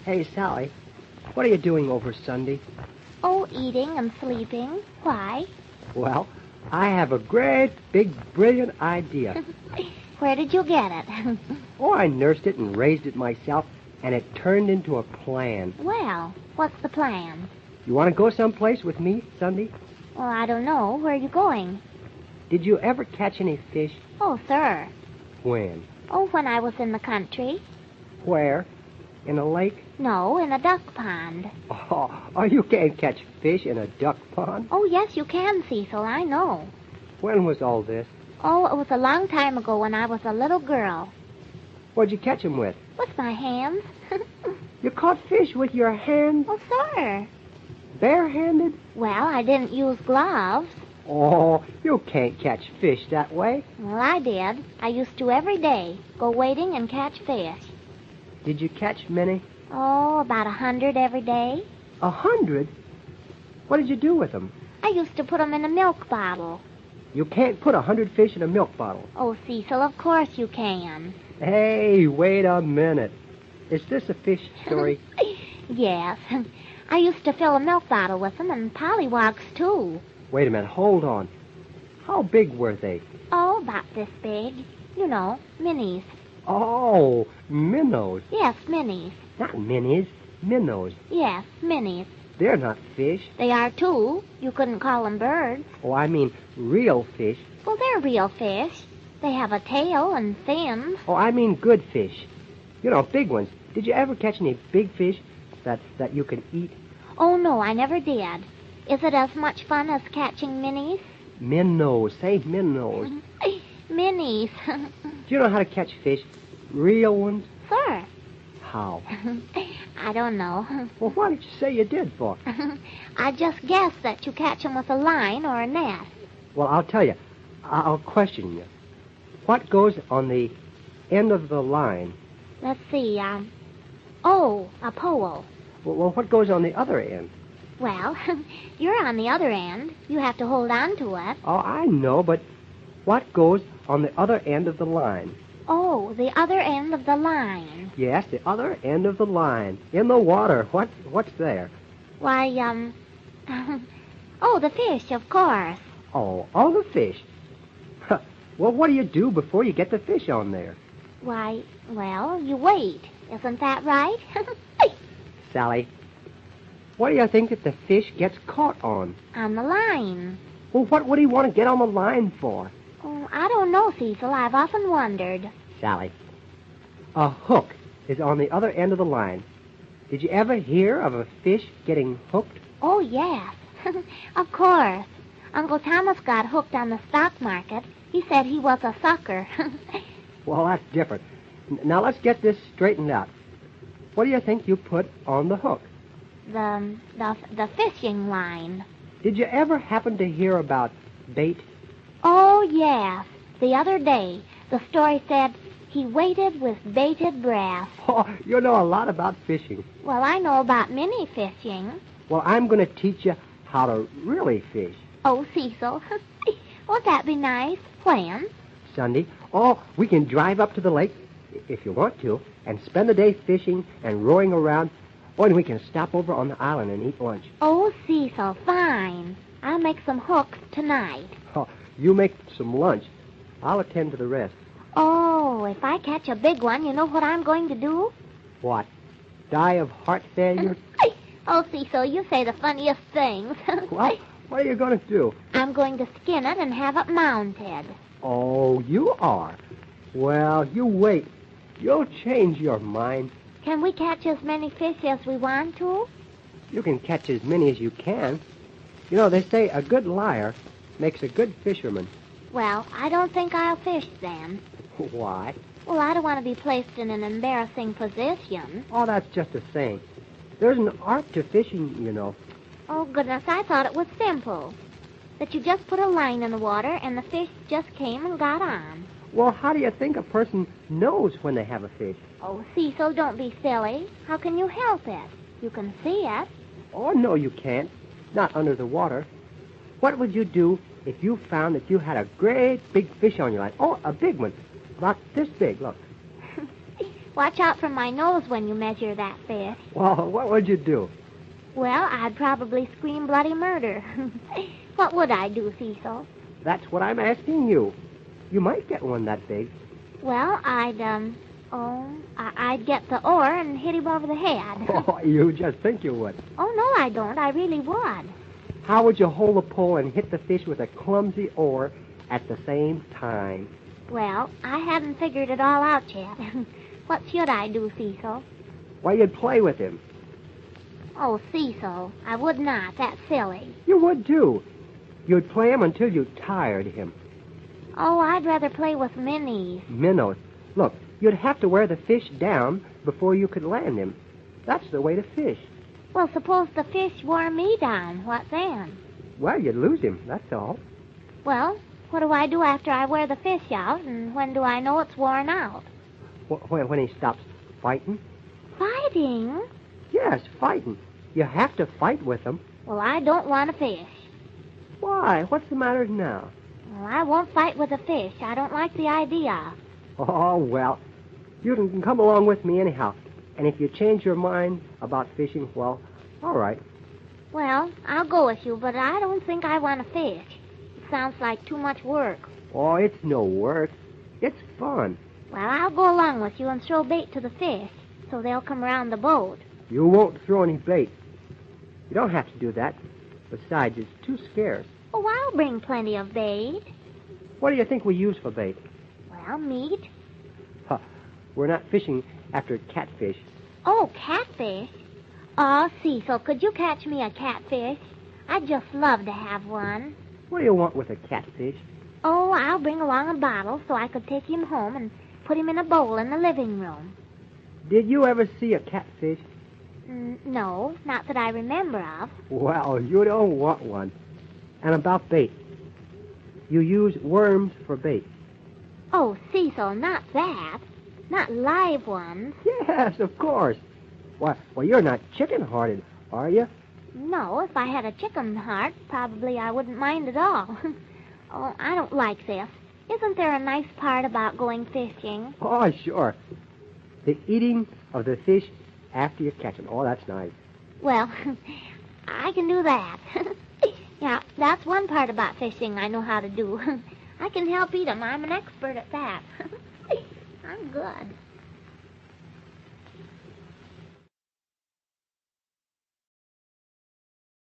Hey, Sally, what are you doing over Sunday? Oh, eating and sleeping. Why? Well, I have a great, big, brilliant idea. Where did you get it? Oh, I nursed it and raised it myself, and it turned into a plan. Well, what's the plan? You want to go someplace with me Sunday? Well, I don't know. Where are you going? Did you ever catch any fish? Oh, sir. When? Oh, when I was in the country. Where? In a lake? No, in a duck pond. Oh, you can't catch fish in a duck pond? Oh, yes, you can, Cecil. I know. When was all this? Oh, it was a long time ago when I was a little girl. What'd you catch 'em with? With my hands. You caught fish with your hands? Oh, sir. Barehanded? Well, I didn't use gloves. Oh, you can't catch fish that way. Well, I did. I used to every day. Go wading and catch fish. Did you catch many? Oh, about 100 every day. 100? What did you do with them? I used to put 'em in a milk bottle. You can't put 100 fish in a milk bottle. Oh, Cecil, of course you can. Hey, wait a minute. Is this a fish story? Yes. I used to fill a milk bottle with 'em and pollywogs, too. Wait a minute, hold on. How big were they? Oh, about this big. You know, minis. Oh, minnows. Yes, minis. Not minnies, minnows. Yes, minis. They're not fish. They are, too. You couldn't call 'em birds. Oh, I mean real fish. Well, they're real fish. They have a tail and fins. Oh, I mean good fish. You know, big ones. Did you ever catch any big fish that you can eat? Oh, no, I never did. Is it as much fun as catching minis? Minnows. Say minnows. Minis. Do you know how to catch fish? Real ones? Sir. How? I don't know. Well, why did you say you did for? I just guessed that you catch 'em with a line or a net. Well, I'll tell you. I'll question you. What goes on the end of the line? Let's see, oh, a pole. Well, what goes on the other end? Well, you're on the other end. You have to hold on to it. Oh, I know, but what goes on the other end of the line? Oh, the other end of the line. Yes, the other end of the line. In the water. What's there? Why, oh, the fish, of course. Oh, all the fish. Well, what do you do before you get the fish on there? Why, well, you wait. Isn't that right? Sally, what do you think that the fish gets caught on? On the line. Well, what would he want to get on the line for? Oh, I don't know, Cecil. I've often wondered. Sally, a hook is on the other end of the line. Did you ever hear of a fish getting hooked? Oh, yes. Of course. Uncle Thomas got hooked on the stock market. He said he was a sucker. Well, that's different. Now, let's get this straightened out. What do you think you put on the hook? The fishing line. Did you ever happen to hear about bait? Oh, yes. The other day, the story said he waited with bated breath. Oh, you know a lot about fishing. Well, I know about mini fishing. Well, I'm going to teach you how to really fish. Oh, Cecil. Won't that be nice? When? Sunday. Oh, we can drive up to the lake, if you want to, and spend the day fishing and rowing around. Oh, and we can stop over on the island and eat lunch. Oh, Cecil, fine. I'll make some hooks tonight. Oh, you make some lunch. I'll attend to the rest. Oh, if I catch a big one, you know what I'm going to do? What? Die of heart failure? Oh, Cecil, you say the funniest things. What? What are you going to do? I'm going to skin it and have it mounted. Oh, you are? Well, you wait. You'll change your mind. Can we catch as many fish as we want to? You can catch as many as you can. You know, they say a good liar makes a good fisherman. Well, I don't think I'll fish then. Why? Well, I don't want to be placed in an embarrassing position. Oh, that's just a saying. There's an art to fishing, you know. Oh, goodness, I thought it was simple. That you just put a line in the water and the fish just came and got on. Well, how do you think a person knows when they have a fish? Oh, Cecil, don't be silly. How can you help it? You can see it. Oh, no, you can't. Not under the water. What would you do if you found that you had a great big fish on your line? Oh, a big one. About this big, look. Watch out for my nose when you measure that fish. Well, what would you do? Well, I'd probably scream bloody murder. What would I do, Cecil? That's what I'm asking you. You might get one that big. Well, I'd get the oar and hit him over the head. Oh, you just think you would. Oh, no, I don't. I really would. How would you hold a pole and hit the fish with a clumsy oar at the same time? Well, I haven't figured it all out yet. What should I do, Cecil? Why, you'd play with him. Oh, Cecil, I would not. That's silly. You would, too. You'd play him until you tired him. Oh, I'd rather play with minnies. Minnows. Look, you'd have to wear the fish down before you could land him. That's the way to fish. Well, suppose the fish wore me down. What then? Well, you'd lose him, that's all. Well, what do I do after I wear the fish out, and when do I know it's worn out? When he stops fighting? Fighting? Yes, fighting. You have to fight with him. Well, I don't want a fish. Why? What's the matter now? Well, I won't fight with a fish. I don't like the idea. Oh, well, you can come along with me anyhow. And if you change your mind about fishing, well, all right. Well, I'll go with you, but I don't think I want to fish. It sounds like too much work. Oh, it's no work. It's fun. Well, I'll go along with you and throw bait to the fish, so they'll come around the boat. You won't throw any bait. You don't have to do that. Besides, it's too scarce. Oh, I'll bring plenty of bait. What do you think we use for bait? Well, meat. Huh. We're not fishing after catfish. Oh, catfish? Oh, Cecil, could you catch me a catfish? I'd just love to have one. What do you want with a catfish? Oh, I'll bring along a bottle so I could take him home and put him in a bowl in the living room. Did you ever see a catfish? No, not that I remember of. Well, you don't want one. And about bait. You use worms for bait. Oh, Cecil, not that. Not live ones. Yes, of course. Well, you're not chicken-hearted, are you? No, if I had a chicken heart, probably I wouldn't mind at all. Oh, I don't like this. Isn't there a nice part about going fishing? Oh, sure. The eating of the fish after you catch them. Oh, that's nice. Well, I can do that. Yeah, that's one part about fishing I know how to do. I can help eat 'em. I'm an expert at that. I'm good.